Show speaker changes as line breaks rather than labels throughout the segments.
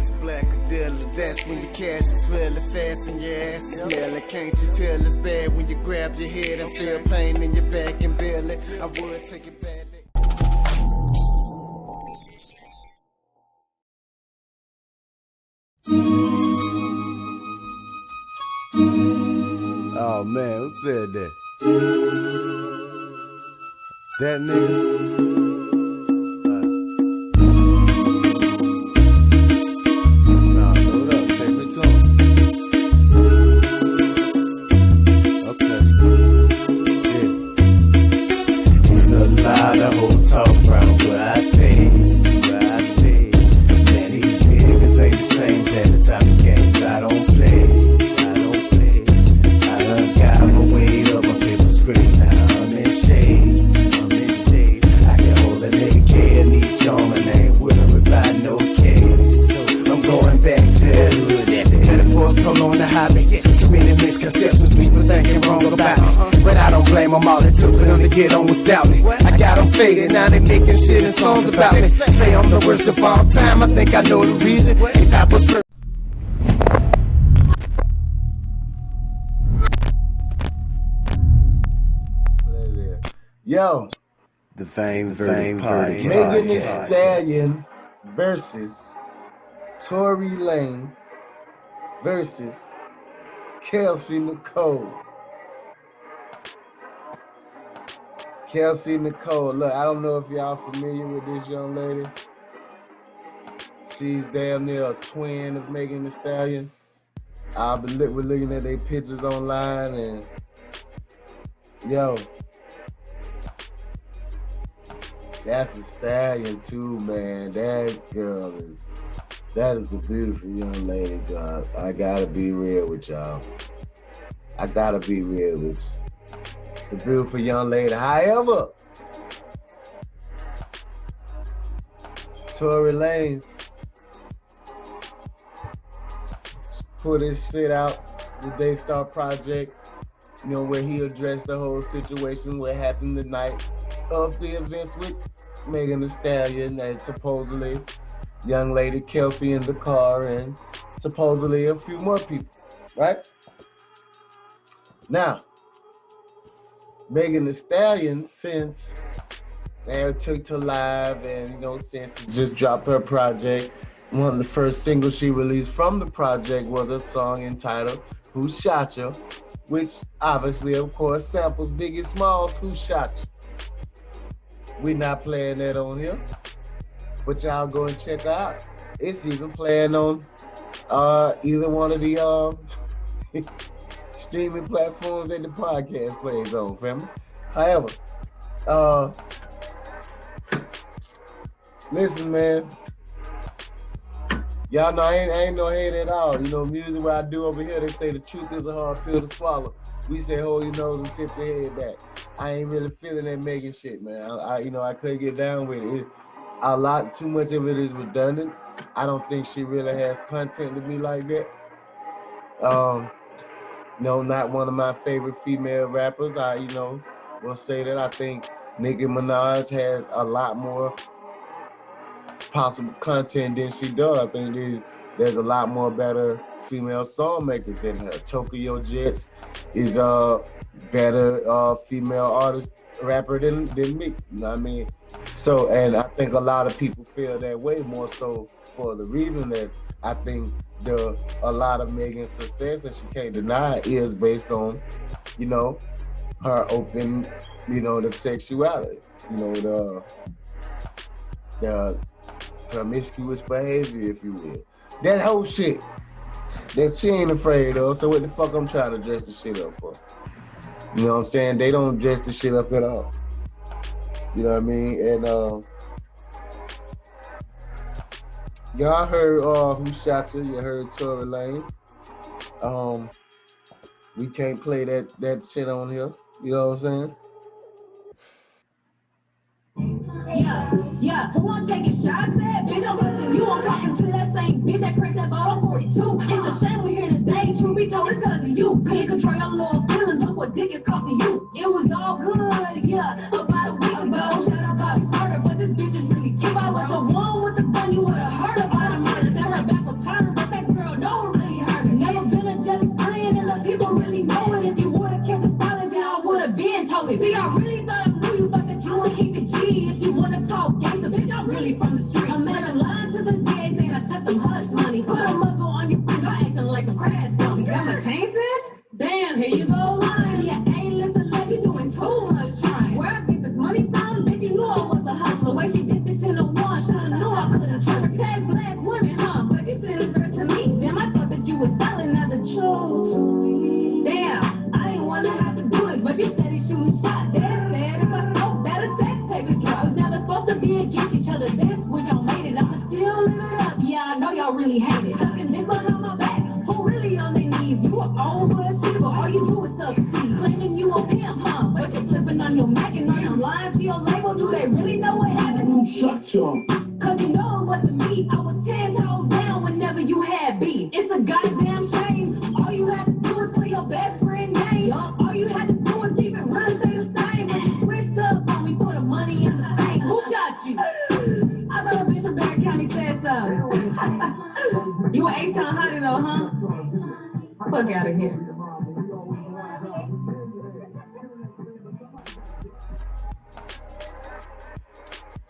ass black a dealer. That's when your cash is really fast and your ass is smelling. Can't you tell it's bad when you grab your head and feel pain in your back and belly? I would take it back. Oh man, who said that? That nigga? Nah, load up, take me to him. Okay. Yeah. It's a lot of whole talk around where I stay. Man, these niggas ain't the same that the type of games I don't play. I done got my weight up, my paper straight. Now I'm in shade. I can hold a nigga K and each arm and I ain't with him without no case. I'm going back to the hood after metaphors come on the hobby. Too many misconceptions people thinking wrong about me. But I don't blame them all, it took for them to get on without me. I got them faded, now they making shit and songs about me. Say I'm the worst of all time, I think I know the reason. If I was first. Yo,
The Fame Verdict Podcast.
Megan Thee Stallion versus Tory Lanez versus Kelsey Nicole. Kelsey Nicole, look, I don't know if y'all familiar with this young lady. She's damn near a twin of Megan Thee Stallion. We're looking at their pictures online and yo. That's a stallion too, man. That is a beautiful young lady, God. I gotta be real with y'all. It's a beautiful young lady. However, Tory Lanez put his shit out, the Daystar Project, you know, where he addressed the whole situation, what happened the night of the events with Megan Thee Stallion and supposedly young lady Kelsey in the car and supposedly a few more people, right? Now, Megan Thee Stallion, since they took to live and, you know, since just dropped her project, one of the first singles she released from the project was a song entitled Who Shot Ya?, which obviously, of course, samples Biggie Smalls' Who Shot Ya?. We're not playing that on here, but y'all go and check out. It's even playing on either one of the streaming platforms that the podcast plays on, family. However, listen, man. Y'all know I ain't no hate at all. You know, music what I do over here, they say the truth is a hard pill to swallow. We say hold your nose and tip your head back. I ain't really feeling that Megan shit, man. I couldn't get down with it. Too much of it is redundant. I don't think she really has content to be like that. No, not one of my favorite female rappers. Will say that I think Nicki Minaj has a lot more possible content than she does. I think there's a lot more better female song makers than her. Tokyo Jets is a better female artist rapper than me. You know what I mean? So, and I think a lot of people feel that way, more so for the reason that I think a lot of Megan's success, and she can't deny, is based on, you know, her open, you know, the sexuality, you know, the promiscuous behavior, if you will. That whole shit that she ain't afraid of. So what the fuck I'm trying to dress the shit up for? You know what I'm saying? They don't dress the shit up at all. You know what I mean? And y'all heard Who Shot Ya? You heard Tory Lanez. We can't play that shit on here. You know what I'm saying?
Yeah, who I'm taking shots at? Bitch, I'm busting you. I'm talking to that same bitch that crazy that bought on 42. It's a shame we're here today. Truth be told, it's cause of you. Couldn't control your little feelings. Look what dick is costing you. It was all good, yeah. About a week ago, shout out Bobby's murder, but this bitch is really cheap. I was the one with the gun, you would've heard about it. And her back was really from the street. I'm at a line to the DA saying I took some hush money. Put a muzzle on your friend, you're acting like some crash dummy. Got my chain snatched? Damn, here you go, lying. Yeah, ain't listen like you doing too much trying. Where I get this money from? Bitch, you knew I was a hustler. Way she did the 10 to 1, shoulda knew I couldn't trust. Protect black women, huh? But you still first to me. Damn, I thought that you was selling other chose me. Damn, I ain't wanna have to do this, but you steady shooting shots. Dad said if I smoke, that a sex taker drugs. Never supposed to be against each other. This when y'all made it, I'ma still live it up. Yeah, I know y'all really hate it. Sucking dick behind my back. Who really on their knees? You were overachiever. All you do is succeed. Claiming you a pimp, huh? But you slipping on your Mac and now you're lying to your label. Do they really know what happened?
Shut your.
Cause you know it wasn't me. I was 10 toes down whenever you had beef. It's a goddamn shame. All you had to do is clear your best friend name. All you had to do is keep it real and stay the same. But you switched up on me for the money and the fame. Who shot you? I thought a bitch from Barry County said so. You an H-Town hottie though, huh? Fuck out of here.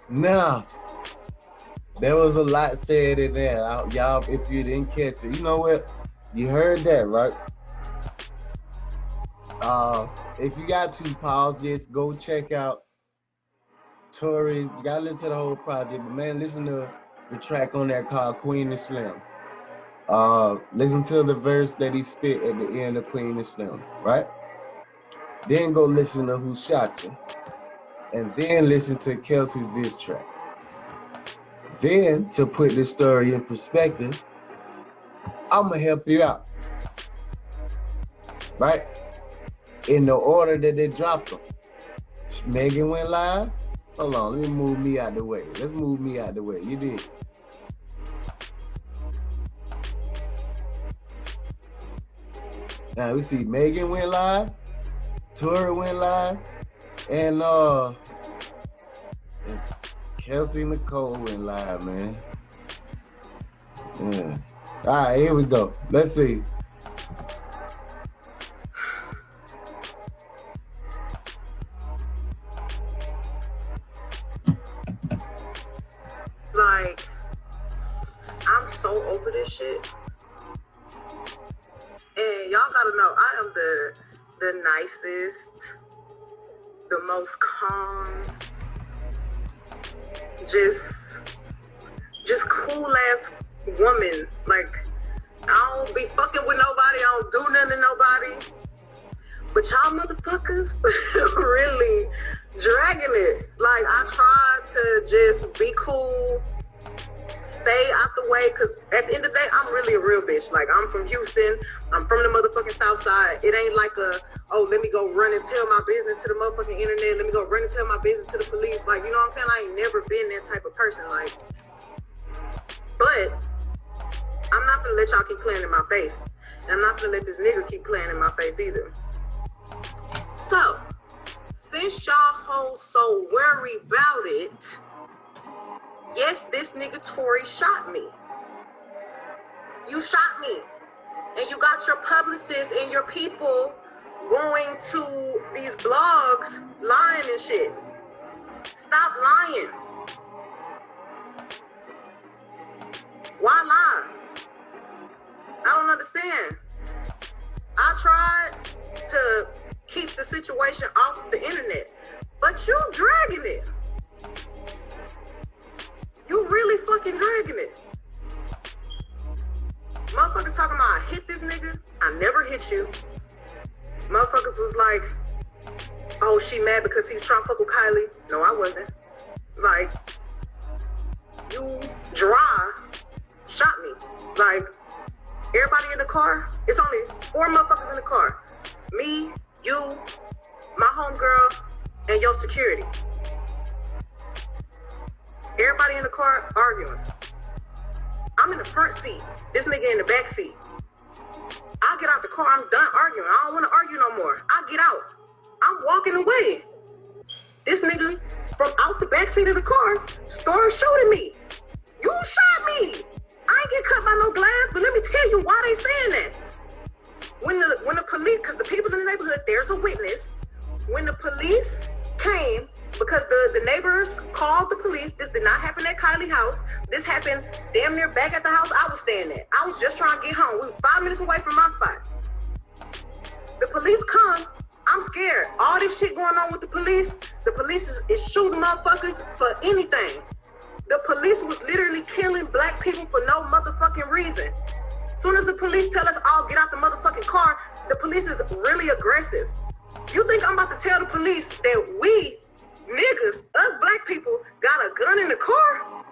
Now, there was a lot said in there. Y'all, if you didn't catch it, you know what? You heard that, right? If you got to pause this, go check out Tory. You gotta listen to the whole project, but man, listen to the track on that called Queen and Slim. Listen to the verse that he spit at the end of Queen and Slim, right? Then go listen to Who Shot You. And then listen to Kelsey's diss track. Then, to put this story in perspective, I'm gonna help you out, right? In the order that they dropped them. Megan went live. Hold on, let me move me out the way. Let's move me out the way. You did. Now we see Megan went live, Tori went live, and Kelsey and Nicole went live, man. Yeah. All right, here we go. Let's see.
Like, I'm so over this shit. And y'all gotta know, I am the nicest, the most calm, just cool ass woman. Like, I don't be fucking with nobody, I don't do nothing to nobody. But y'all motherfuckers really dragging it. Like, I tried to just be cool, stay out the way, because at the end of the day, I'm really a real bitch. Like, I'm from Houston. I'm from the motherfucking South Side. It ain't like let me go run and tell my business to the motherfucking internet. Let me go run and tell my business to the police. Like, you know what I'm saying? I ain't never been that type of person. Like, but I'm not gonna let y'all keep playing in my face. And I'm not gonna let this nigga keep playing in my face either. So, since y'all hoes so worried about it, yes, this nigga Tory shot me. You shot me. And you got your publicists and your people going to these blogs lying and shit. Stop lying. Why lie? I don't understand. I tried to keep the situation off the internet, but you dragging it. You really fucking dragging it. Motherfuckers talking about I hit this nigga. I never hit you. Motherfuckers was like, oh, she mad because he was trying to fuck with Kylie. No, I wasn't. Like, you dry shot me. Like, everybody in the car, it's only 4 motherfuckers in the car. Me, you, my homegirl, and your security. Everybody in the car arguing. I'm in the front seat. This nigga in the back seat. I get out the car. I'm done arguing. I don't want to argue no more. I get out. I'm walking away. This nigga from out the back seat of the car started shooting me. You shot me. I ain't get cut by no glass, but let me tell you why they saying that. When the police, because the people in the neighborhood, there's a witness. When the police came, because the neighbors called the police. This did not happen at Kylie's house. This happened damn near back at the house I was staying at. I was just trying to get home. We was 5 minutes away from my spot. The police come. I'm scared. All this shit going on with the police is shooting motherfuckers for anything. The police was literally killing black people for no motherfucking reason. Soon as the police tell us all get out the motherfucking car, the police is really aggressive. You think I'm about to tell the police that we, niggas, us black people, got a gun in the car?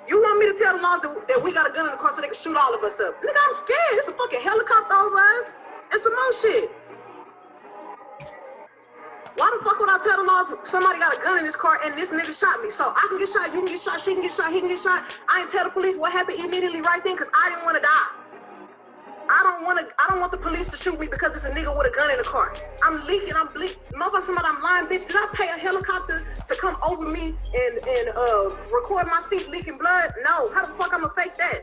You want me to tell the laws that we got a gun in the car so they can shoot all of us up? Nigga, I'm scared. It's a fucking helicopter over us and some more shit. Why the fuck would I tell the laws somebody got a gun in this car and this nigga shot me? So I can get shot, you can get shot, she can get shot, he can get shot. I ain't tell the police what happened immediately right then because I didn't want to die. I don't want the police to shoot me because it's a nigga with a gun in the car. I'm leaking, I'm bleeding. Motherfucker, somebody, I'm lying, bitch. Did I pay a helicopter to come over me and record my feet leaking blood? No. How the fuck I'm gonna fake that?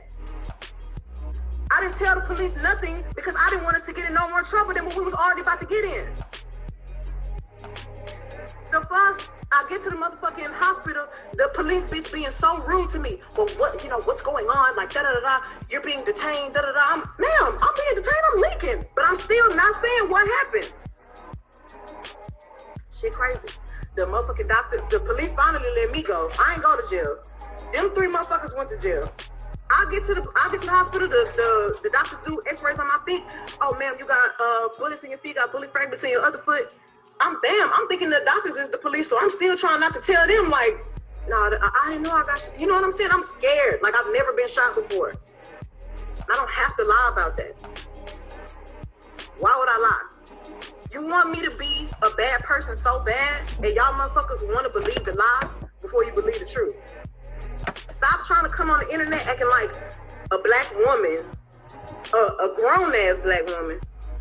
I didn't tell the police nothing because I didn't want us to get in no more trouble than what we was already about to get in. The fuck? I get to the motherfucking hospital, the police bitch being so rude to me. Well, what, you know, what's going on? Like, da-da-da-da, you're being detained, da-da-da. Ma'am, I'm being detained, I'm leaking. But I'm still not saying what happened. Shit crazy. The motherfucking doctor, the police finally let me go. I ain't go to jail. Them 3 motherfuckers went to jail. I get to the hospital, the doctors do x-rays on my feet. Oh, ma'am, you got bullets in your feet, got bullet fragments in your other foot. I'm thinking the doctors is the police, so I'm still trying not to tell them, like, no, I didn't know I got shot. You know what I'm saying? I'm scared. Like, I've never been shot before. I don't have to lie about that. Why would I lie? You want me to be a bad person so bad, and y'all motherfuckers want to believe the lie before you believe the truth. Stop trying to come on the internet acting like a black woman, a grown-ass black woman,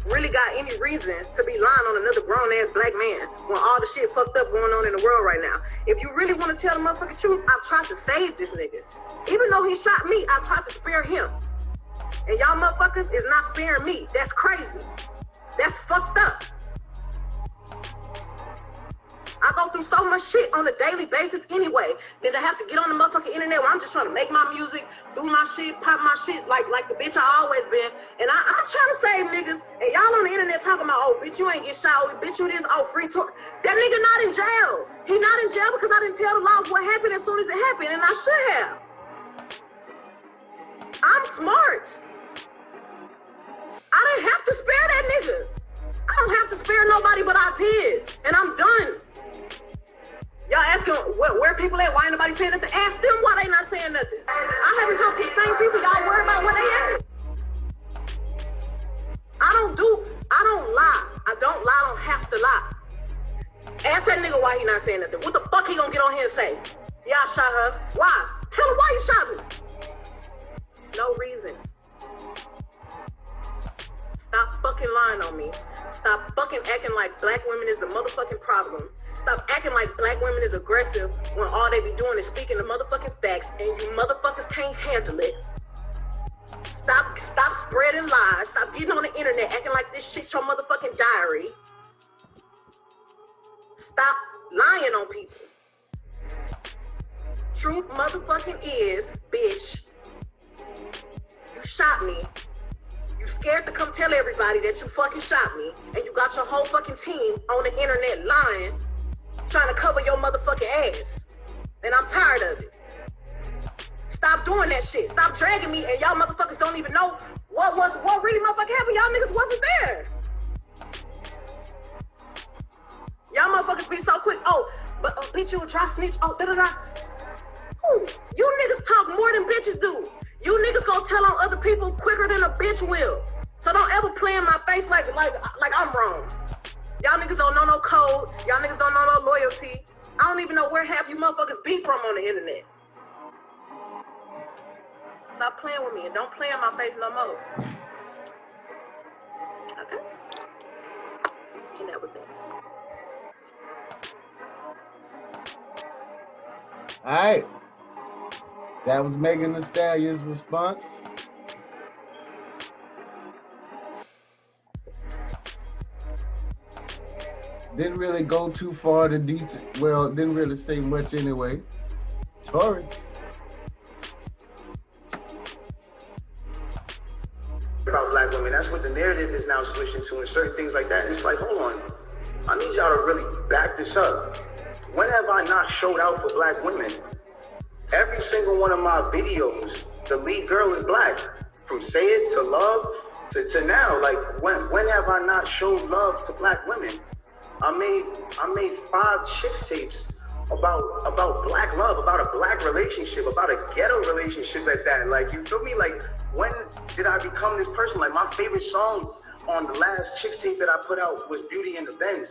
really got any reason to be lying on another grown-ass black man when all the shit fucked up going on in the world right now. If you really want to tell the motherfucking truth, I've tried to save this nigga. Even though he shot me, I tried to spare him. And y'all motherfuckers is not sparing me. That's crazy. That's fucked up. I go through so much shit on a daily basis anyway. Then I have to get on the motherfucking internet where I'm just trying to make my music, do my shit, pop my shit like the bitch I always been. And I'm trying to save niggas. And y'all on the internet talking about, oh, bitch, you ain't get shot. Oh, bitch, you this, oh, free tour. That nigga not in jail. He not in jail because I didn't tell the laws what happened as soon as it happened. And I should have. I'm smart. I didn't have to spare that nigga. I don't have to spare nobody, but I did. And I'm done. Y'all asking where people at, why ain't nobody saying nothing? Ask them why they not saying nothing. I haven't talked to the same people y'all worry about where they at. I don't lie. I don't lie, I don't have to lie. Ask that nigga why he not saying nothing. What the fuck he gonna get on here and say? Yeah, I shot her. Why? Tell him why you shot me. No reason. Stop fucking lying on me. Stop fucking acting like black women is the motherfucking problem. Stop acting like black women is aggressive when all they be doing is speaking the motherfucking facts and you motherfuckers can't handle it. Stop spreading lies. Stop getting on the internet acting like this shit your motherfucking diary. Stop lying on people. Truth motherfucking is, bitch, you shot me. You scared to come tell everybody that you fucking shot me and you got your whole fucking team on the internet lying, trying to cover your motherfucking ass. And I'm tired of it. Stop doing that shit. Stop dragging me and y'all motherfuckers don't even know what really motherfucking happened. Y'all niggas wasn't there. Y'all motherfuckers be so quick. Oh, but bitch, you a dry snitch. Oh, da-da-da. Ooh, you niggas talk more than bitches do. You niggas gonna tell on other people quicker than a bitch will. So don't ever play in my face like I'm wrong. Y'all niggas don't know no code. Y'all niggas don't know no loyalty. I don't even know where half you motherfuckers be from on the internet. Stop playing with me and don't play in my face no more. Okay? And that was that.
All right. That was Megan Thee Stallion's response. Didn't really go too far to detail. Well, didn't really say much anyway. Sorry.
About black women, that's what the narrative is now switching to, and certain things like that. It's like, hold on, I need y'all to really back this up. When have I not showed out for black women? Every single one of my videos, the lead girl is black. From Say It to Love to now. Like, when have I not shown love to black women? I made 5 chicks tapes about black love, about a black relationship, about a ghetto relationship at that. Like, you feel me? Like, when did I become this person? Like, my favorite song on the last chicks tape that I put out was Beauty and the Benz.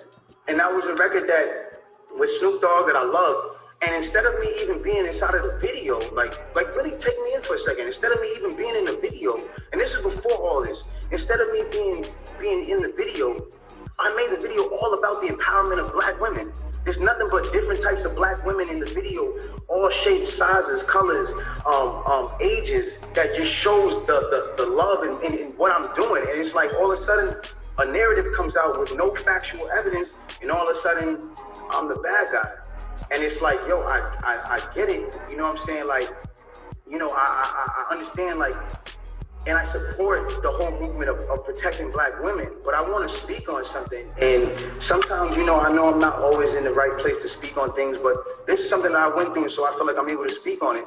And that was a record that with Snoop Dogg that I loved. And instead of me even being inside of the video, like really take me in for a second. Instead of me even being in the video, and this is before all this, instead of me being in the video, I made the video all about the empowerment of black women. There's nothing but different types of black women in the video, all shapes, sizes, colors, ages, that just shows the love in what I'm doing. And it's like all of a sudden a narrative comes out with no factual evidence, and all of a sudden I'm the bad guy. And it's like, yo, I get it. You know what I'm saying? Like, you know, I understand, like, and I support the whole movement of protecting black women, but I want to speak on something. And sometimes, you know I'm not always in the right place to speak on things, but this is something that I went through, so I feel like I'm able to speak on it.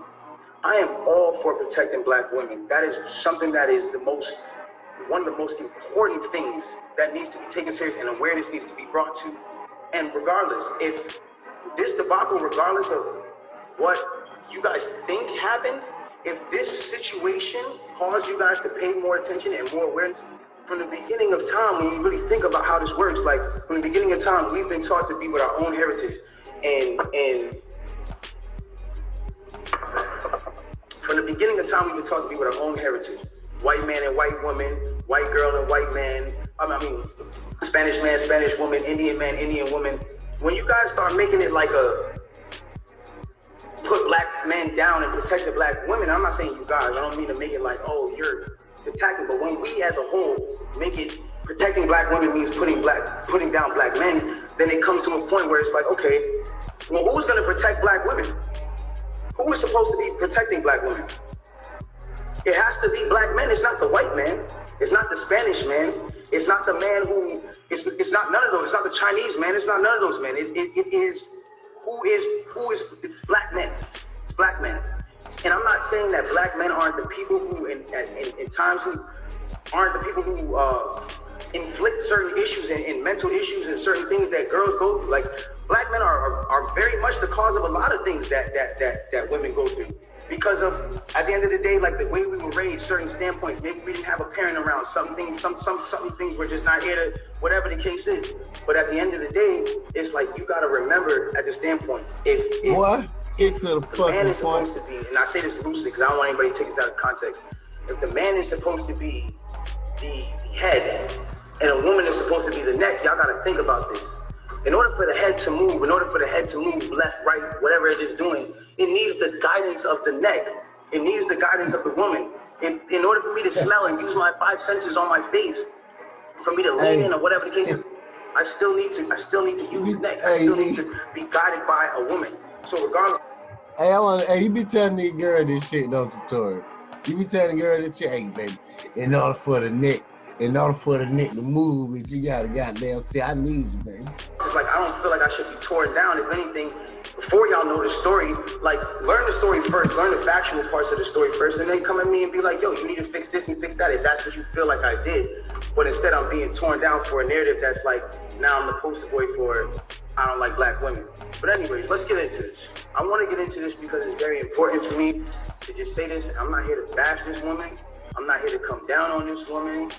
I am all for protecting black women. That is something that is one of the most important things that needs to be taken serious, and awareness needs to be brought to. And regardless, if this debacle, regardless of what you guys think happened, if this situation caused you guys to pay more attention and more awareness, from the beginning of time, when you really think about how this works, like from the beginning of time, we've been taught to be with our own heritage. And from the beginning of time, we've been taught to be with our own heritage. White man and white woman, white girl and white man, Spanish man, Spanish woman, Indian man, Indian woman. When you guys start making it like put black men down and protect the black women, I'm not saying you guys, I don't mean to make it like, oh, you're attacking, but when we as a whole make it protecting black women means putting down black men, then it comes to a point where it's like, okay, well, who's gonna protect black women? Who is supposed to be protecting black women? It has to be black men. It's not the white man. It's not the Spanish man. It's not the man who, it's not none of those. It's not the Chinese man. It's not none of those men. It is who is black men. It's black men. And I'm not saying that black men aren't the people who, in times, who aren't the people who inflict certain issues and mental issues and certain things that girls go through. Like, black men are very much the cause of a lot of things that women go through. Because of, at the end of the day, like the way we were raised, certain standpoints, maybe we didn't have a parent around, some things were just not here to, whatever the case is. But at the end of the day, it's like, you gotta remember at the standpoint, if
get to the
man is
point.
supposed to be, and I say this loosely because I don't want anybody to take this out of context, if the man is supposed to be the head and a woman is supposed to be the neck, y'all gotta think about this. In order for the head to move, left, right, whatever it is doing, it needs the guidance of the neck. It needs the guidance of the woman. In order for me to smell and use my 5 senses on my face, for me to lean in or whatever the case is, I still need to use the neck. I still need to be guided by a woman. So regardless.
You be telling the girl this shit, don't you, Tori? You be telling the girl this shit, hey, baby, in order for the neck to move, bitch, you gotta goddamn say, I need you, baby.
It's like, I don't feel like I should be torn down. If anything, before y'all know the story, like, learn the story first, learn the factual parts of the story first, and then come at me and be like, yo, you need to fix this and fix that, if that's what you feel like I did. But instead, I'm being torn down for a narrative that's like, now I'm the poster boy for, I don't like black women. But anyways, let's get into this. I want to get into this because it's very important for me to just say this. I'm not here to bash this woman. I'm not here to come down on this woman.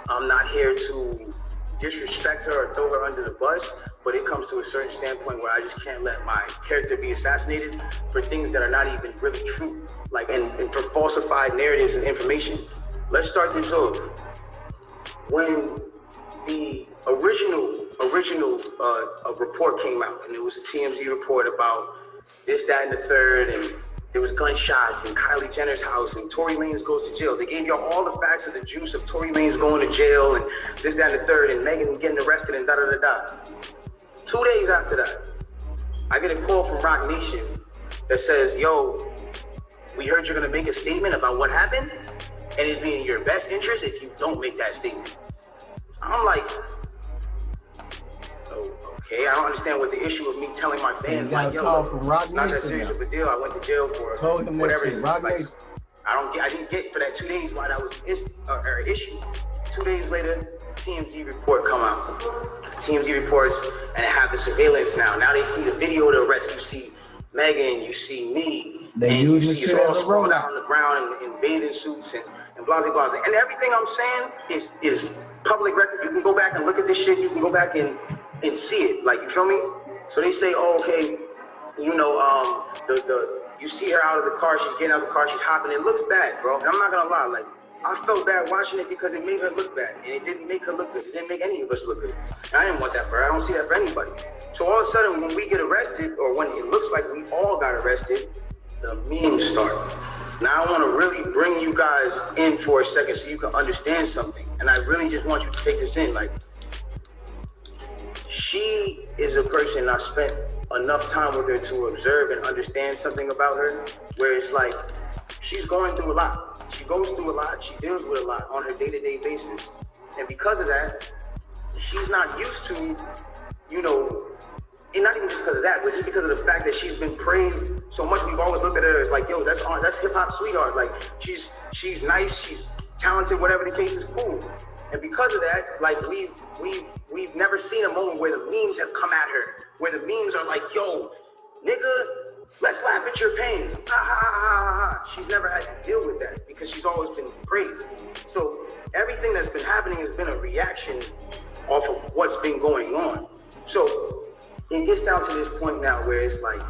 I'm not here to disrespect her or throw her under the bus, but it comes to a certain standpoint where I just can't let my character be assassinated for things that are not even really true, like, and for falsified narratives and information. Let's start this off. When the original report came out, and it was a TMZ report about this, that, and the third, and there was gunshots and Kylie Jenner's house and Tory Lanez goes to jail. They gave y'all all the facts of the juice of Tory Lanez going to jail and this, that, and the third, and Megan getting arrested and da-da-da-da. 2 days after that, I get a call from Rock Nation that says, yo, we heard you're gonna make a statement about what happened, and it'd be in your best interest if you don't make that statement. I'm like, oh, okay, I don't understand what the issue of me telling my fans, like, yo, it's not that serious of a deal. I went to jail for whatever it is. Like, I didn't get for that 2 days why that was an issue. 2 days later, TMZ report come out. TMZ reports, and they have the surveillance now. Now they see the video of the arrest. You see Megan, you see me, and you see us all sprawled out on the ground in bathing suits and blah, blah, blah. And everything I'm saying is public record. You can go back and look at this shit. You can go back and see it. Like, you feel me? So they say, oh, okay, you know, you see her out of the car. She's getting out of the car. She's hopping. It looks bad, bro. And I'm not gonna lie. Like, I felt bad watching it because it made her look bad, and it didn't make her look good. It didn't make any of us look good. And I didn't want that for her. I don't see that for anybody. So all of a sudden, when we get arrested, or when it looks like we all got arrested, the memes start. Now I want to really bring you guys in for a second so you can understand something. And I really just want you to take this in. Like, she is a person I spent enough time with her to observe and understand something about her, where it's like, she's going through a lot. She goes through a lot. She deals with a lot on her day-to-day basis. And because of that, she's not used to, you know, and not even just because of that, but just because of the fact that she's been praised so much. We've always looked at her as like, yo, that's hip-hop sweetheart. Like, she's nice, she's talented, whatever the case is, cool. And because of that, like, we've never seen a moment where the memes have come at her, where the memes are like, yo, nigga, let's laugh at your pain. Ha ha ha ha ha. She's never had to deal with that because she's always been praised. So everything that's been happening has been a reaction off of what's been going on. So it gets down to this point now where it's like,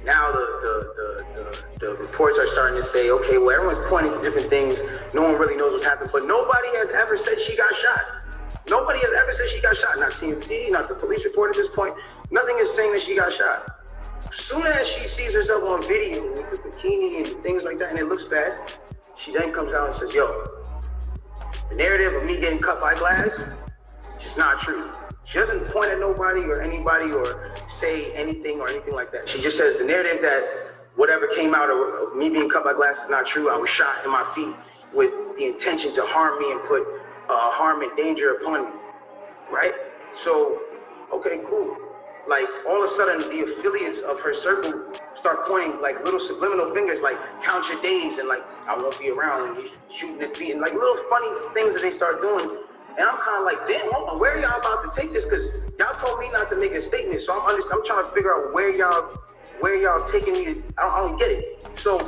now the reports are starting to say, okay, well, everyone's pointing to different things. No one really knows what's happened, but nobody has ever said she got shot. Nobody has ever said she got shot. Not TMZ, not the police report at this point. Nothing is saying that she got shot. As soon as she sees herself on video with the bikini and things like that, and it looks bad, she then comes out and says, yo, the narrative of me getting cut by glass, it's just not true. She doesn't point at nobody or anybody or say anything or anything like that. She just says the narrative that whatever came out of me being cut by glass is not true. I was shot in my feet with the intention to harm me and put harm and danger upon me, right? So, okay, cool. Like, all of a sudden, the affiliates of her circle start pointing like little subliminal fingers, like, count your days, and like, I won't be around, and he's shooting at me, and like little funny things that they start doing. And I'm kind of like, damn, hold on, where are y'all about to take this? Because y'all told me not to make a statement, so I'm trying to figure out where y'all taking me to, I don't get it. So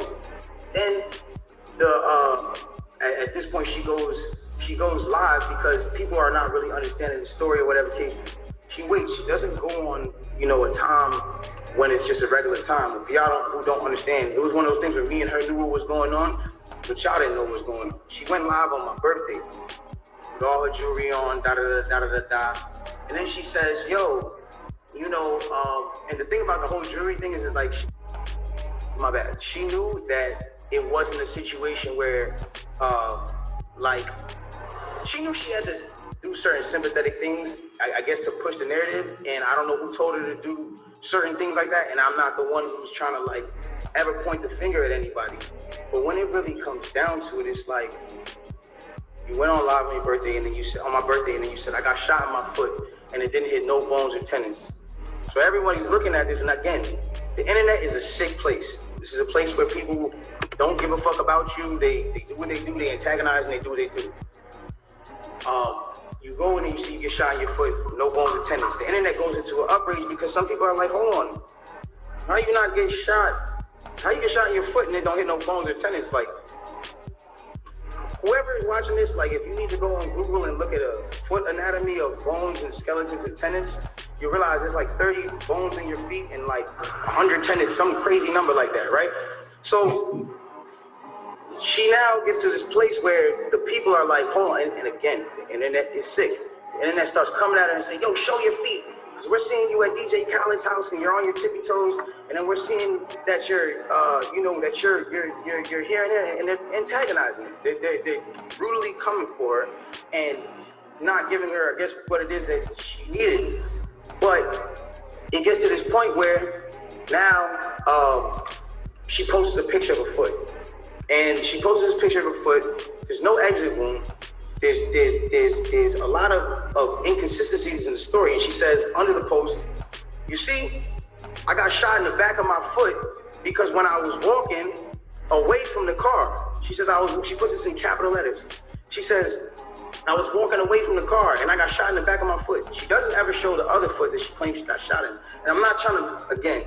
then at this point she goes live because people are not really understanding the story or whatever case. She waits. She doesn't go on, you know, a time when it's just a regular time. If y'all who don't understand, it was one of those things where me and her knew what was going on, but y'all didn't know what was going on. She went live on my birthday with all her jewelry on, da-da-da-da-da-da-da. And then she says, yo, you know, and the thing about the whole jewelry thing is like, my bad. She knew that it wasn't a situation where, like, she knew she had to do certain sympathetic things, I guess, to push the narrative, and I don't know who told her to do certain things like that, and I'm not the one who's trying to, like, ever point the finger at anybody. But when it really comes down to it, it's like, you went on live on your birthday, and then you said, on my birthday, and then you said, I got shot in my foot, and it didn't hit no bones or tendons. So everybody's looking at this, and again, the internet is a sick place. This is a place where people don't give a fuck about you. They do what they do, they antagonize, and they do what they do. You go in and you see you get shot in your foot, no bones or tendons. The internet goes into an outrage because some people are like, hold on, how you not get shot? How you get shot in your foot and it don't hit no bones or tendons? Like, whoever is watching this, like, if you need to go on Google and look at a foot anatomy of bones and skeletons and tendons, you realize there's like 30 bones in your feet and like 100 tendons, some crazy number like that, right? So she now gets to this place where the people are like, hold on, and again, the internet is sick. The internet starts coming at her and saying, yo, show your feet. Because we're seeing you at DJ Khaled's house and you're on your tippy toes, and then we're seeing that you're, that you're here and there, and they're antagonizing you. They're brutally coming for her and not giving her, I guess, what it is that she needed. But it gets to this point where now she posts a picture of a foot. And she posts this picture of a foot. There's no exit wound. There's a lot of inconsistencies in the story. And she says under the post, you see, I got shot in the back of my foot because when I was walking away from the car, she says she puts this in capital letters. She says, I was walking away from the car and I got shot in the back of my foot. She doesn't ever show the other foot that she claims she got shot in. And I'm not trying to, again,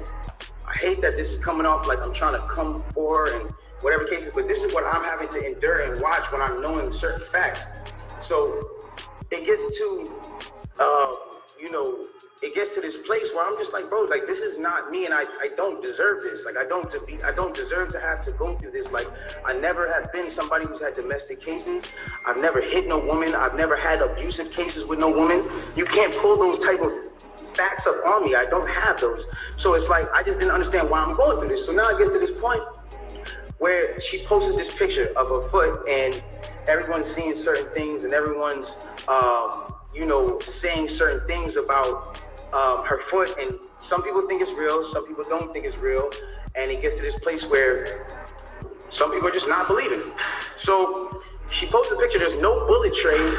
I hate that this is coming off like I'm trying to come for her and whatever cases, but this is what I'm having to endure and watch when I'm knowing certain facts. So it gets to, it gets to this place where I'm just like, bro, like this is not me, and I don't deserve this. Like I don't deserve to have to go through this. Like I never have been somebody who's had domestic cases. I've never hit no woman. I've never had abusive cases with no woman. You can't pull those type of facts up on me. I don't have those. So it's like I just didn't understand why I'm going through this. So now it gets to this point where she posts this picture of her foot and everyone's seeing certain things and everyone's saying certain things about her foot, and some people think it's real, some people don't think it's real, and it gets to this place where some people are just not believing. So she posts a picture, there's no bullet tray.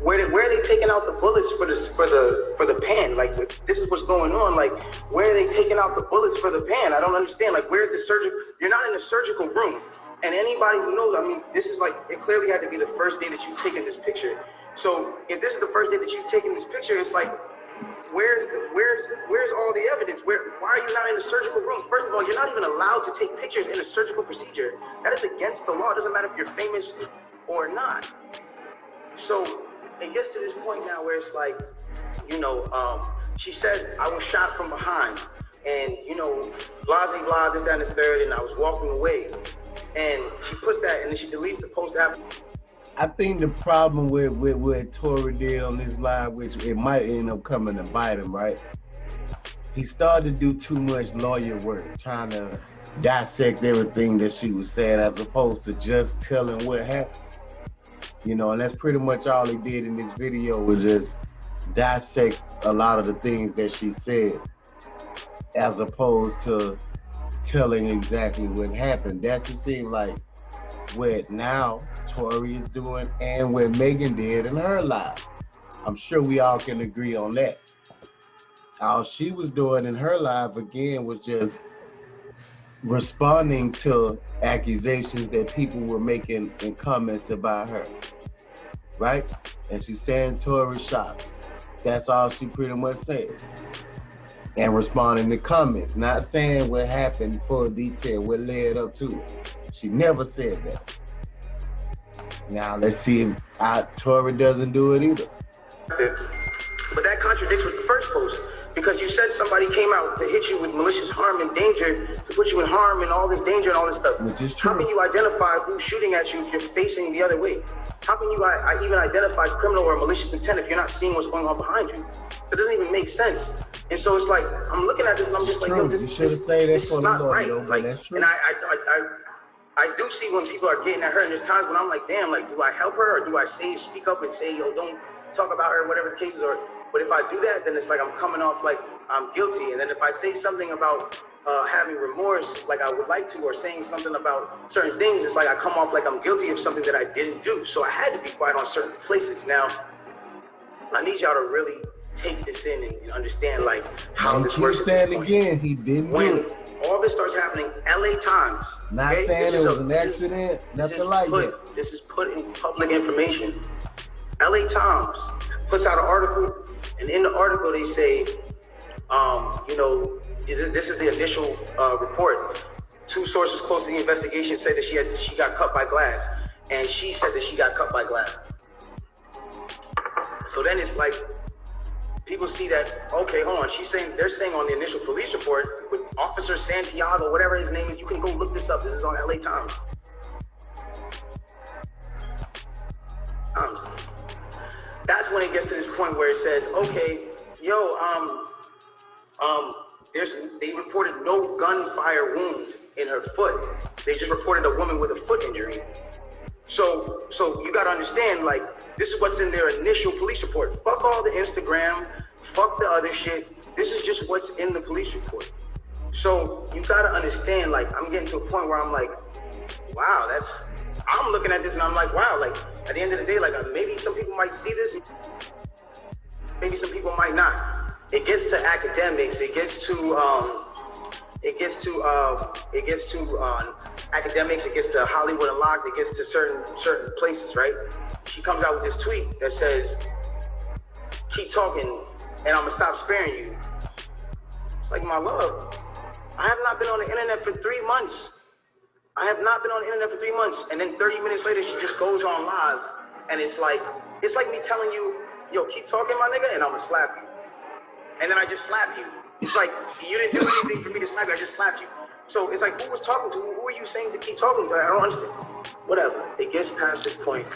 Where are they taking out the bullets for the pan? Like this is what's going on. Like where are they taking out the bullets for the pan? I don't understand. Like where's the surgical? You're not in a surgical room. And anybody who knows, I mean, this is like, it clearly had to be the first day that you've taken this picture. So if this is the first day that you've taken this picture, it's like, where's all the evidence? Why are you not in a surgical room? First of all, you're not even allowed to take pictures in a surgical procedure. That is against the law. It doesn't matter if you're famous or not. So it gets to this point now where it's like, she says, I was shot from behind and, blah, blah, blah, this, that, and the third, and I was walking away. And she puts that and then she deletes the post after.
I think the problem with what Tory did on this live, which it might end up coming to bite him, right? He started to do too much lawyer work, trying to dissect everything that she was saying as opposed to just telling what happened. And that's pretty much all he did in this video, was just dissect a lot of the things that she said as opposed to telling exactly what happened. That's it seems like what now Tory is doing and what Megan did in her life. I'm sure we all can agree on that. All she was doing in her life again was just responding to accusations that people were making in comments about her, right? And she's saying Tory shot. That's all she pretty much said. And responding to comments, not saying what happened full detail, what led up to it. She never said that. Now let's see if Tory doesn't do it either.
But that contradicts with the first post, because you said somebody came out to hit you with malicious harm and danger, to put you in harm and all this danger and all this stuff.
Which is true.
How can you identify who's shooting at you if you're facing the other way? How can you even identify criminal or malicious intent if you're not seeing what's going on behind you? It doesn't even make sense. And so it's like, I'm looking at this and I'm just like, yo, this is not right. Like, that's true. And I do see when people are getting at her, and there's times when I'm like, damn, like, do I help her or do I speak up and say, yo, don't talk about her, whatever the case is, but if I do that, then it's like I'm coming off like I'm guilty. And then if I say something about having remorse, like I would like to, or saying something about certain things, it's like I come off like I'm guilty of something that I didn't do. So I had to be quiet on certain places. Now, I need y'all to really take this in and understand like how this works.
Keep saying again, he didn't do it.
When all this starts happening, LA Times.
Not saying it was an accident, nothing like that. This is put in public information.
LA Times puts out an article, and in the article they say, this is the initial report. Two sources close to the investigation said that she got cut by glass, and she said that she got cut by glass. So then it's like, people see that, okay, hold on, they're saying on the initial police report with Officer Santiago, whatever his name is, you can go look this up, this is on LA Times. That's when it gets to this point where it says, okay, Yo, they reported no gunfire wound in her foot. They just reported a woman with a foot injury. So you gotta understand, like, this is what's in their initial police report. Fuck all the Instagram, fuck the other shit. This is just what's in the police report. So you gotta understand, like, I'm getting to a point where I'm like, wow, I'm looking at this and I'm like, wow, like, at the end of the day, like, maybe some people might see this, maybe some people might not. It gets to academics, it gets to academics, it gets to Hollywood Unlocked, it gets to certain places, right? She comes out with this tweet that says, keep talking and I'm gonna stop sparing you. It's like, my love, I have not been on the internet for 3 months. And then 30 minutes later, she just goes on live. And it's like me telling you, yo, keep talking, my nigga, and I'm gonna slap you. And then I just slap you. It's like, you didn't do anything for me to slap you, I just slapped you. So it's like, who was talking to? Who are you saying to keep talking to? I don't understand. Whatever. It gets past this point.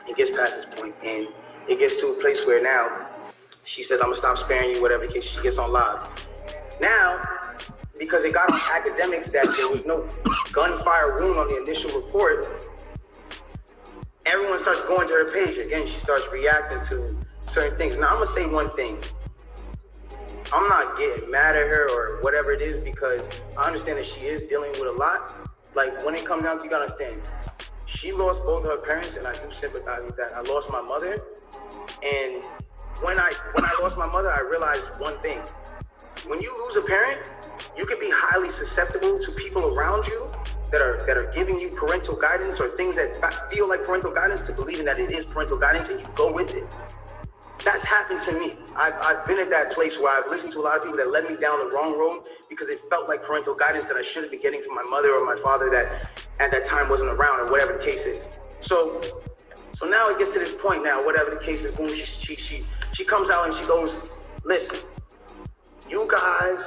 And it gets to a place where now she says, I'm gonna stop sparing you, whatever the case. She gets on live. Now, because it got on academics that there was no gunfire wound on the initial report, everyone starts going to her page. Again, she starts reacting to certain things. Now, I'm gonna say one thing. I'm not getting mad at her or whatever it is, because I understand that she is dealing with a lot. Like, when it comes down to, you gotta understand, she lost both of her parents, and I do sympathize with that. I lost my mother, and when I lost my mother, I realized one thing. When you lose a parent, you can be highly susceptible to people around you that are giving you parental guidance or things that feel like parental guidance, to believing that it is parental guidance, and you go with it. That's happened to me. I've been at that place where I've listened to a lot of people that led me down the wrong road because it felt like parental guidance that I should have been getting from my mother or my father that at that time wasn't around, or whatever the case is. So now it gets to this point now, whatever the case is, boom, she comes out and she goes, listen, you guys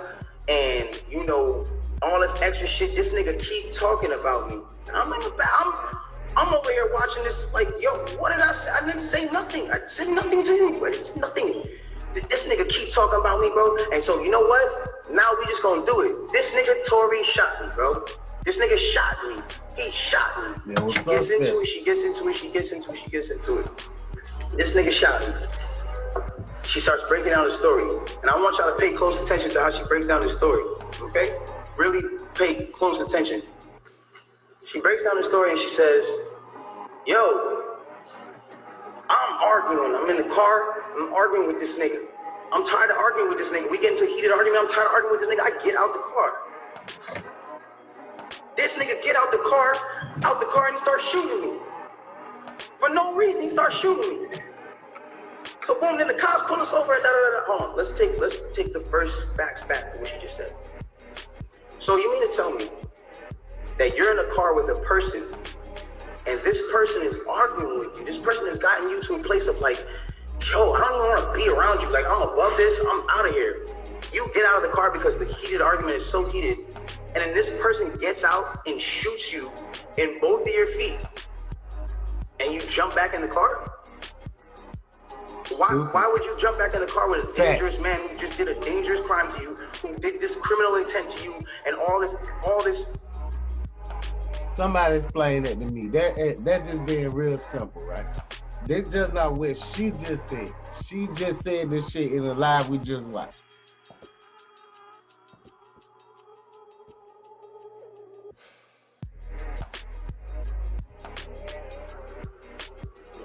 and, you know, all this extra shit, this nigga keep talking about me. And I'm over here watching this like, yo, what did I say? I didn't say nothing. I said nothing to you, bro. It's nothing. This nigga keep talking about me, bro. And so, you know what? Now we just gonna do it. This nigga Tory shot me, bro. This nigga shot me. He shot me.
Yeah,
she gets into it. This nigga shot me. She starts breaking down the story. And I want y'all to pay close attention to how she breaks down the story, okay? Really pay close attention. She breaks down the story and she says, yo, I'm arguing. I'm in the car. I'm arguing with this nigga. I'm tired of arguing with this nigga. We get into a heated argument. I'm tired of arguing with this nigga. I get out the car. This nigga get out the car, and he starts shooting me. For no reason, he starts shooting me. So boom, then the cops pull us over. Hold on, let's take the first facts back to what you just said. So you mean to tell me that you're in a car with a person, and this person is arguing with you? This person has gotten you to a place of like, yo, I don't even want to be around you. Like, I'm above this. I'm out of here. You get out of the car because the heated argument is so heated, and then this person gets out and shoots you in both of your feet, and you jump back in the car? Why would you jump back in the car with a dangerous man who just did a dangerous crime to you, who did this criminal intent to you, and all this?
Somebody explain that to me. That just being real simple, right? This just not what she just said. She just said this shit in the live we just watched.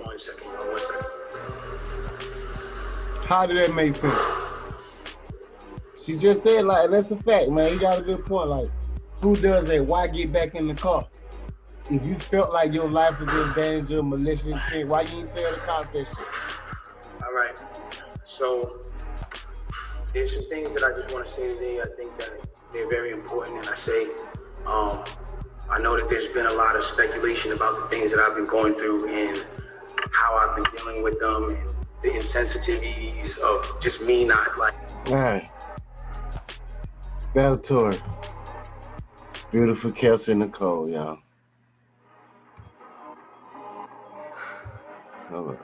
One second.
How did that make sense? She just said, like, that's a fact, man. You got a good point. Like, who does that? Why get back in the car? If you felt like your life was in danger, malicious intent, why you didn't tell the cops that shit?
All right. So there's some things that I just want to say today. I think that they're very important, and I say, I know that there's been a lot of speculation about the things that I've been going through and how I've been dealing with them, and the insensitivities of just me not like.
All right. Battle tour. Beautiful Kelsey and Nicole, y'all. Hold on.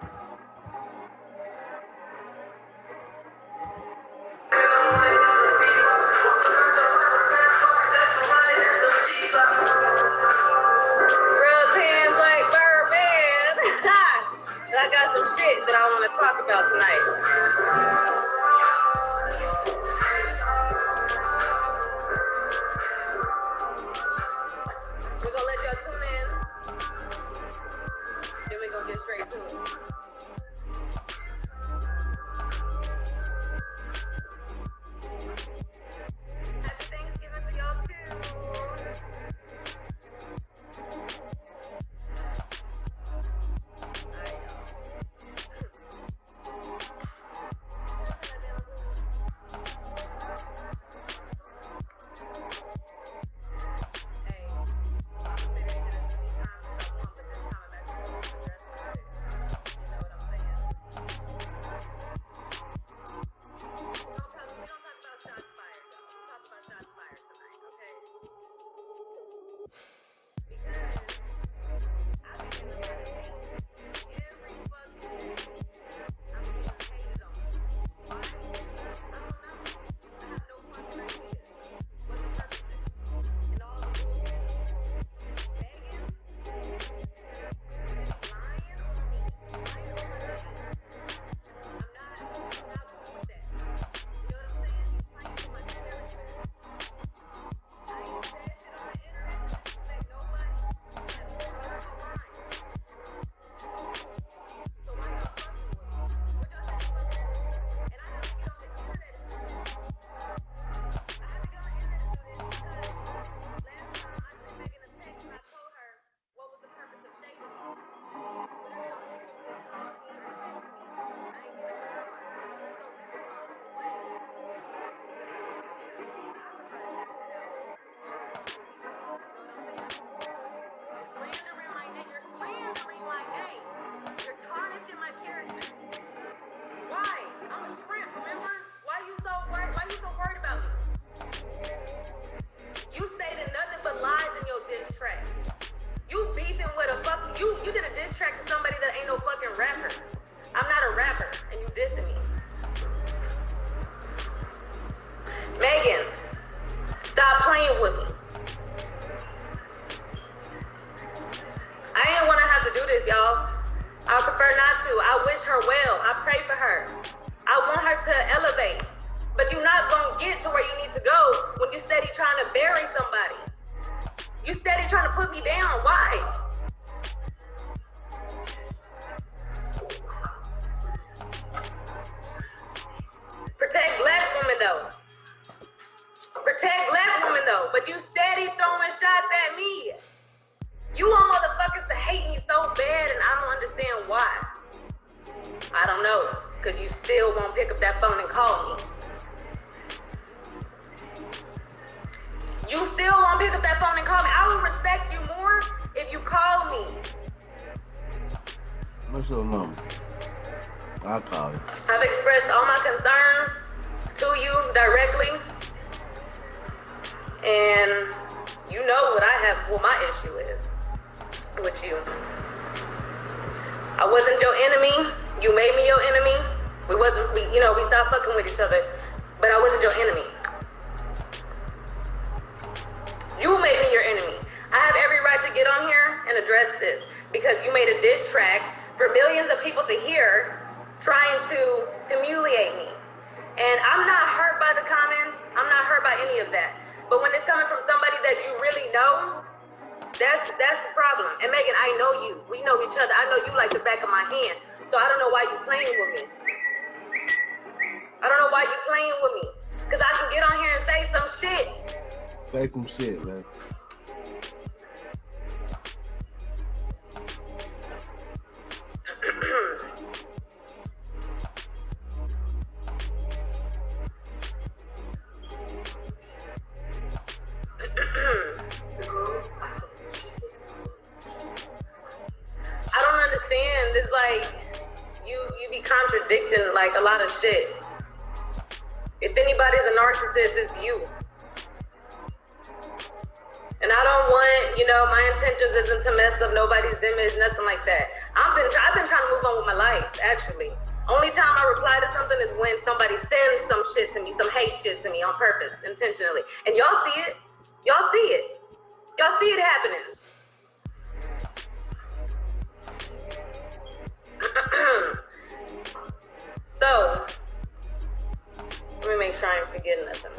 to. I wish her well. I pray for her. I want her to elevate. But you're not going to get to where you need to go when you steady trying to bury somebody. You steady trying to put me down. Why? Protect black women though. Protect black women though. But you steady throwing shots at me. You want motherfuckers to hate me so bad and I don't understand why. I don't know. Because you still won't pick up that phone and call me. You still won't pick up that phone and call me. I will respect you more if you call me.
What's your number? I'll call you.
I've expressed all my concerns to you directly. And you know what my issue is with you. I wasn't your enemy. You made me your enemy. We stopped fucking with each other, but I wasn't your enemy. You made me your enemy. I have every right to get on here and address this because you made a diss track for millions of people to hear trying to humiliate me. And I'm not hurt by the comments. I'm not hurt by any of that. But when it's coming from somebody that you really know, that's the problem. And Megan, I know you. We know each other. I know you like the back of my hand. So I don't know why you playing with me. I don't know why you playing with me. Because I can get on here and say some shit.
Say some shit, man.
I don't understand. It's like you be contradicting like a lot of shit. If anybody's a narcissist, it's you. And I don't want, my intentions isn't to mess up nobody's image, nothing like that. I've been trying to move on with my life, actually. Only time I reply to something is when somebody sends some shit to me, some hate shit to me on purpose, intentionally. And y'all see it. Y'all see it. Y'all see it happening. So, let me make sure I ain't forgetting nothing.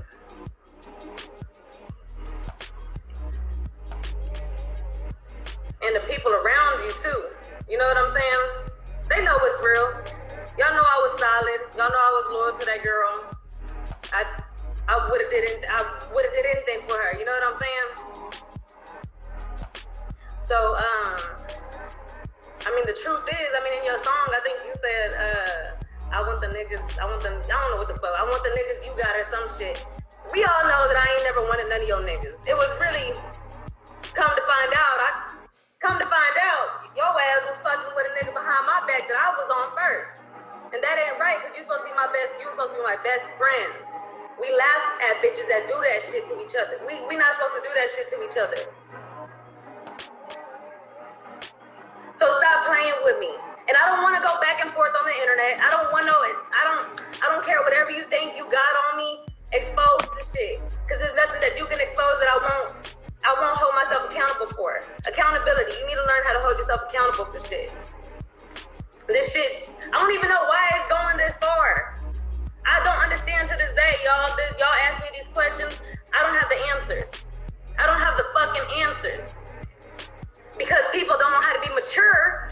And the people around you too. You know what I'm saying? They know it's real. Y'all know I was solid. Y'all know I was loyal to that girl. I would have did anything for her. You know what I'm saying? So, the truth is, in your song, I think you said, I want the niggas, I don't know what the fuck, I want the niggas you got or some shit. We all know that I ain't never wanted none of your niggas. It was really, come to find out, your ass was fucking with a nigga behind my back that I was on first. And that ain't right, because you supposed to be my best friend. We laugh at bitches that do that shit to each other. We not supposed to do that shit to each other. So stop playing with me. And I don't want to go back and forth on the internet. I don't care whatever you think you got on me. Expose the shit. Because there's nothing that you can expose that I won't hold myself accountable for. Accountability. You need to learn how to hold yourself accountable for shit. This shit, I don't even know why it's going this far. I don't understand to this day, y'all. Y'all ask me these questions. I don't have the answers. I don't have the fucking answers. Because people don't know how to be mature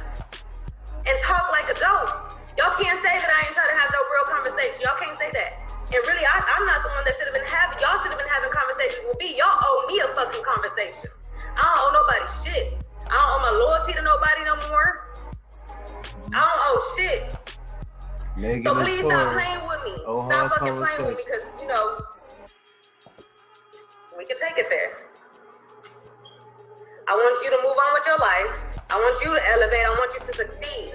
and talk like adults. Y'all can't say that I ain't trying to have no real conversation. Y'all can't say that. And really, I'm not the one that should have been having, y'all should have been having conversations with me. Y'all owe me a fucking conversation. I don't owe nobody shit. I don't owe my loyalty to nobody no more. I don't owe shit. So please stop playing with me. Stop fucking playing with me because, we can take it there. I want you to move on with your life. I want you to elevate. I want you to succeed.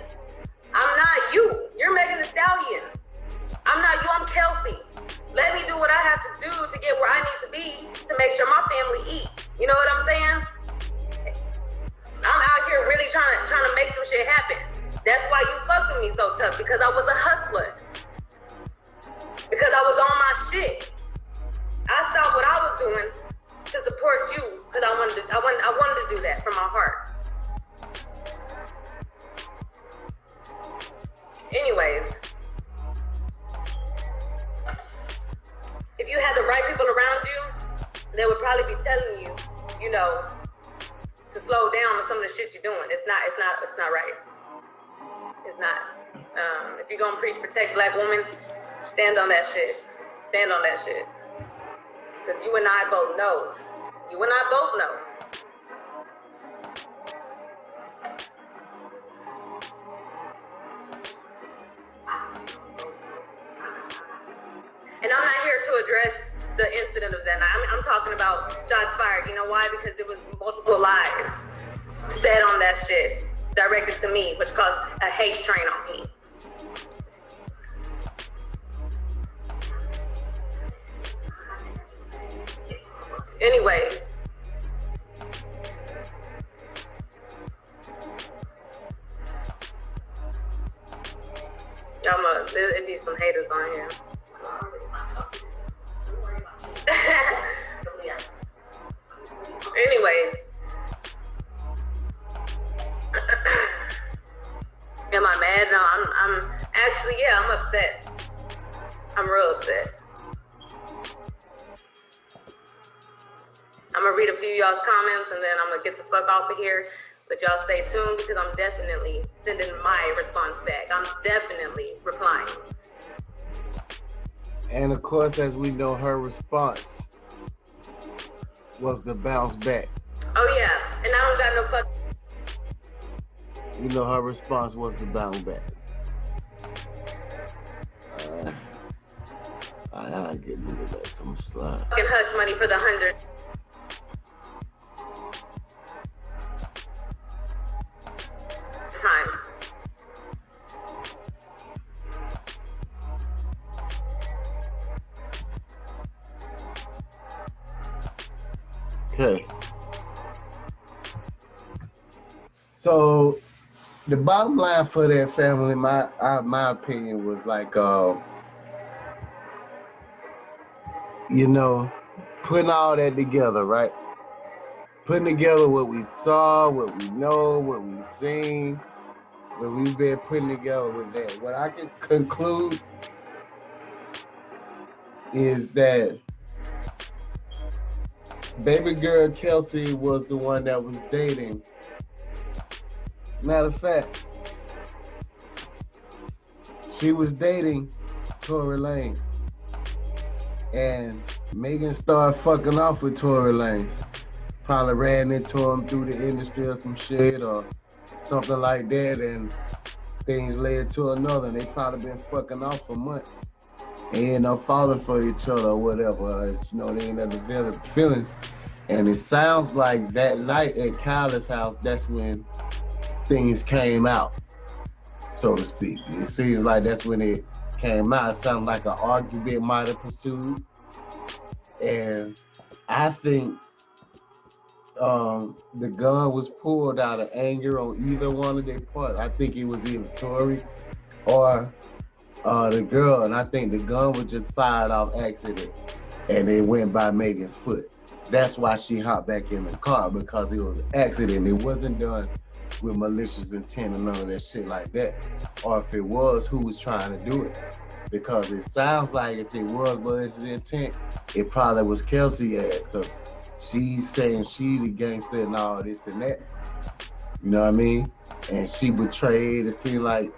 I'm not you. You're Megan Thee Stallion. I'm not you. I'm Kelsey. Let me do what I have to do to get where I need to be to make sure my family eat. You know what I'm saying? I'm out here really trying to make some shit happen. That's why you fucked with me so tough, because I was a hustler. Because I was on my shit. I stopped what I was doing to support you because I wanted to do that from my heart. know, to slow down on some of the shit you're doing. It's not right. It's not. If you're gonna preach protect black women, stand on that shit. Stand on that shit. Because you and I both know. You and I both know. And I'm not here to address the incident of that night. I'm talking about shots fired. You know why? Because there was multiple lies said on that shit directed to me, which caused a hate train on me. Anyways. It be some haters on here. Anyways. Am I mad? No, I'm actually, yeah, I'm upset. I'm real upset. I'm gonna read a few of y'all's comments and then I'm gonna get the fuck off of here. But y'all stay tuned because I'm definitely sending my response back. I'm definitely replying.
And of course, as we know, her response was the bounce back.
Oh yeah, and I don't got no fuck.
You know, her response was the bounce back. I get rid of that. I'm slide.
Fucking hush money for the 100. Time.
Okay. So the bottom line for that family, my opinion was like, you know, putting all that together, right? Putting together what we saw, what we know, what we seen, what we've been putting together with that. What I can conclude is that baby girl Kelsey was the one that was dating. Matter of fact, she was dating Tory Lanez. And Megan started fucking off with Tory Lanez. Probably ran into him through the industry or some shit or something like that, and things led to another. And they probably been fucking off for months. They end up falling for each other or whatever. You know, they end up developing feelings. And it sounds like that night at Kyle's house, that's when things came out, so to speak. It seems like that's when it came out. It sounds like an argument might have pursued. And I think the gun was pulled out of anger on either one of their parts. I think it was either Tory or the girl, and I think the gun was just fired off accident and it went by Megan's foot. That's why she hopped back in the car, because it was an accident. It wasn't done with malicious intent or none of that shit like that. Or if it was, who was trying to do it? Because it sounds like if it was malicious intent, it probably was Kelsey ass, because she's saying she the gangster and all this and that. You know what I mean? And she betrayed. It seems like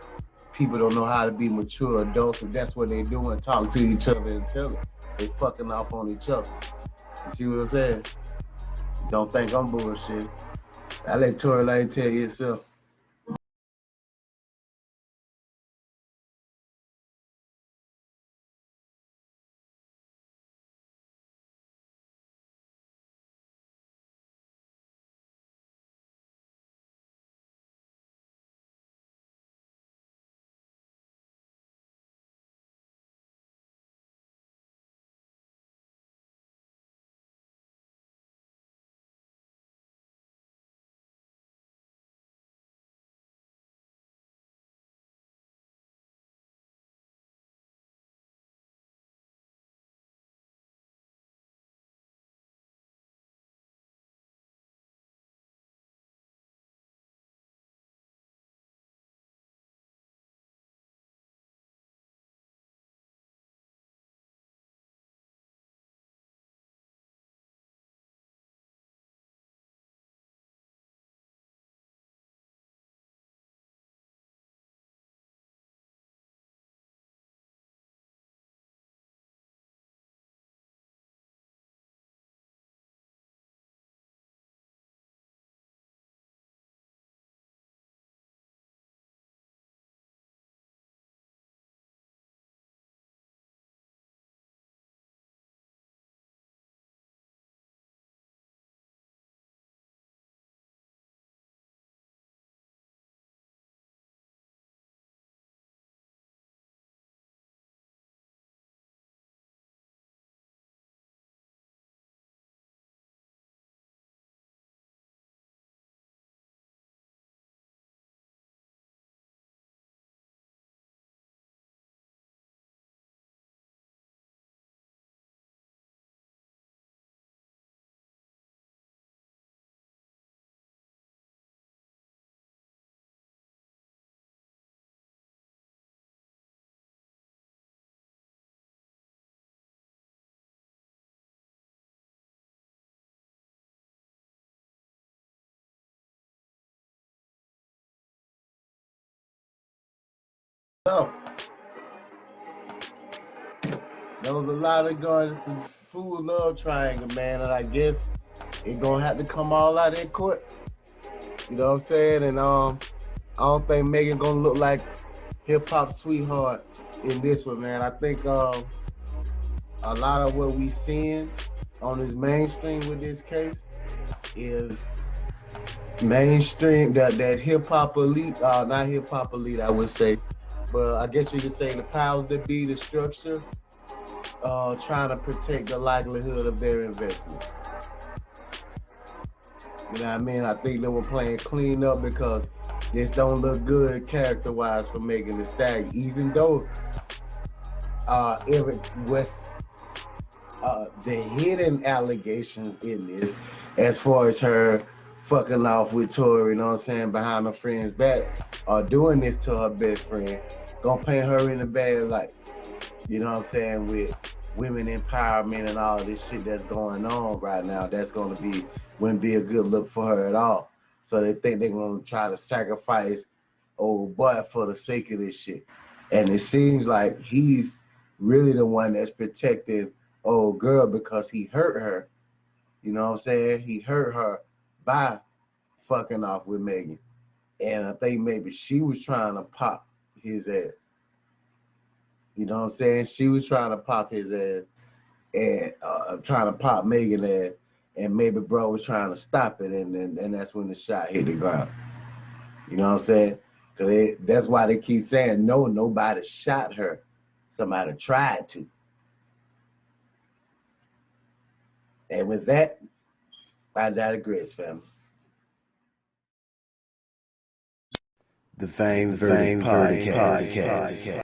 people don't know how to be mature adults, and that's what they doing, talk to each other and tell it. They fucking off on each other. You see what I'm saying? Don't think I'm bullshit. I let Tory Lanez tell you yourself. So, there was a lot of going to some food love triangle, man, and I guess it gonna have to come all out in court. You know what I'm saying? And I don't think Megan gonna look like hip hop sweetheart in this one, man. I think a lot of what we seeing on this mainstream with this case is mainstream that hip hop elite, not hip hop elite, I would say, but I guess you could say the powers that be, the structure, trying to protect the likelihood of their investment. You know what I mean? I think they were playing clean up because this don't look good character-wise for Megan Thee Stallion, even though Eric West, the hidden allegations in this, as far as her fucking off with Tori, you know what I'm saying, behind her friend's back, doing this to her best friend, gonna paint her in a bad light. You know what I'm saying, with women empowerment and all this shit that's going on right now, that's wouldn't be a good look for her at all. So they think they're gonna try to sacrifice old boy for the sake of this shit. And it seems like he's really the one that's protecting old girl because he hurt her. You know what I'm saying? He hurt her by fucking off with Megan. And I think maybe she was trying to pop his ass. You know what I'm saying? She was trying to pop his ass and trying to pop Megan ass, and maybe bro was trying to stop it, and that's when the shot hit the ground. You know what I'm saying? Because that's why they keep saying, no, nobody shot her. Somebody tried to. And with that, I digress, family.
The Fame Verdict Podcast.